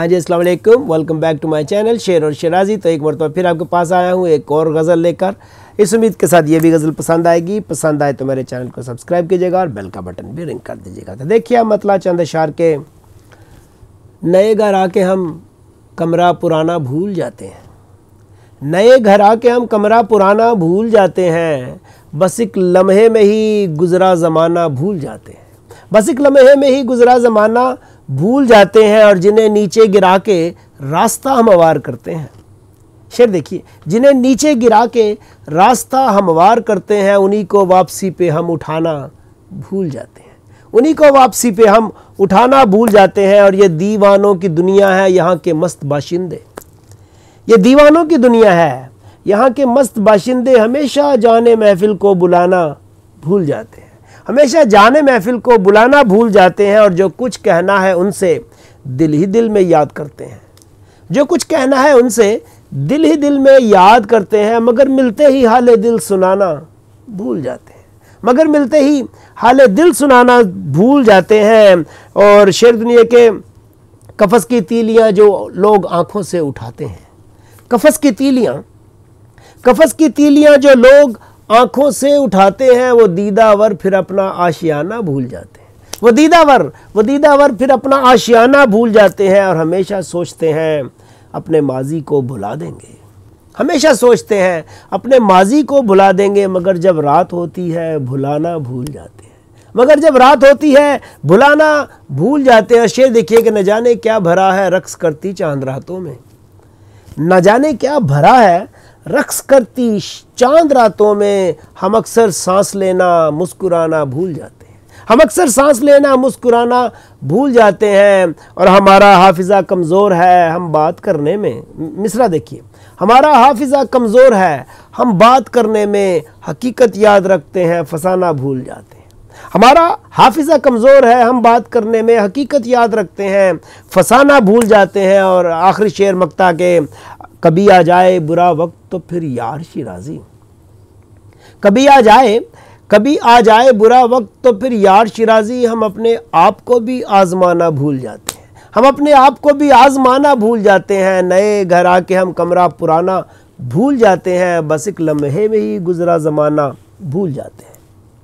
हाँ जी, अस्सलाम वालेकुम, welcome back to my channel Sher और शेराजी। तो एक मरतबा फिर आपके पास आया हूँ एक और गज़ल लेकर। इस उम्मीद के साथ ये भी गज़ल पसंद आएगी। पसंद आए तो मेरे चैनल को सब्सक्राइब कीजिएगा और बेल का बटन भी रिंग कर दीजिएगा। तो देखिए मतला चंद अशार के। नए घर आके हम कमरा पुराना भूल जाते हैं, नए घर आके हम कमरा पुराना भूल जाते हैं, बस एक लम्हे में ही गुज़रा ज़माना भूल जाते हैं, बस एक लम्हे में ही गुज़रा ज़माना भूल जाते हैं। और जिन्हें नीचे गिरा के रास्ता हमवार करते हैं, शेर देखिए, जिन्हें नीचे गिरा के रास्ता हमवार करते हैं, उन्हीं को वापसी पे हम उठाना भूल जाते हैं, उन्हीं को वापसी पे हम उठाना भूल जाते हैं। और ये दीवानों की दुनिया है यहाँ के मस्त बाशिंदे, ये दीवानों की दुनिया है यहाँ के मस्त बाशिंदे, हमेशा जाने महफिल को बुलाना भूल जाते हैं, हमेशा जाने महफिल को बुलाना भूल जाते हैं। और जो कुछ कहना है उनसे दिल ही दिल में याद करते हैं, जो कुछ कहना है उनसे दिल ही दिल में याद करते हैं, मगर मिलते ही हाले दिल सुनाना भूल जाते हैं, मगर मिलते ही हाले दिल सुनाना भूल जाते हैं। और शेर दुनिया के कफस की तीलियां जो लोग आंखों से उठाते हैं, कफस की तीलियां जो लोग आंखों से उठाते हैं, वो दीदावर फिर अपना आशियाना भूल जाते हैं, वो दीदावर फिर अपना आशियाना भूल जाते हैं। और हमेशा सोचते हैं अपने माजी को भुला देंगे, हमेशा सोचते हैं अपने माजी को भुला देंगे, मगर जब रात होती है भुलाना भूल जाते हैं, मगर जब रात होती है भुलाना भूल जाते हैं। शेर देखिए कि न जाने क्या भरा है रक्स करती चांद रातों में, न जाने क्या भरा है रक्स करती चांद रातों में, हम अक्सर सांस लेना मुस्कुराना भूल जाते हैं, हम अक्सर सांस लेना मुस्कुराना भूल जाते हैं। और हमारा हाफिज़ा कमज़ोर है हम बात करने में, मिसरा देखिए, हमारा हाफिज़ा कमज़ोर है हम बात करने में, हकीकत याद रखते हैं फसाना भूल जाते हैं, हमारा हाफिज़ा कमज़ोर है हम बात करने में, हकीकत याद रखते हैं फसाना भूल जाते हैं। और आखिरी शेर मक्ता के, कभी आ जाए बुरा वक्त तो फिर यार शिराजी, कभी आ जाए बुरा वक्त तो फिर यार शिराजी, हम अपने आप को भी आजमाना भूल जाते हैं, हम अपने आप को भी आजमाना भूल जाते हैं। नए घर आके हम कमरा पुराना भूल जाते हैं, बस एक लम्हे में ही गुजरा ज़माना भूल जाते हैं।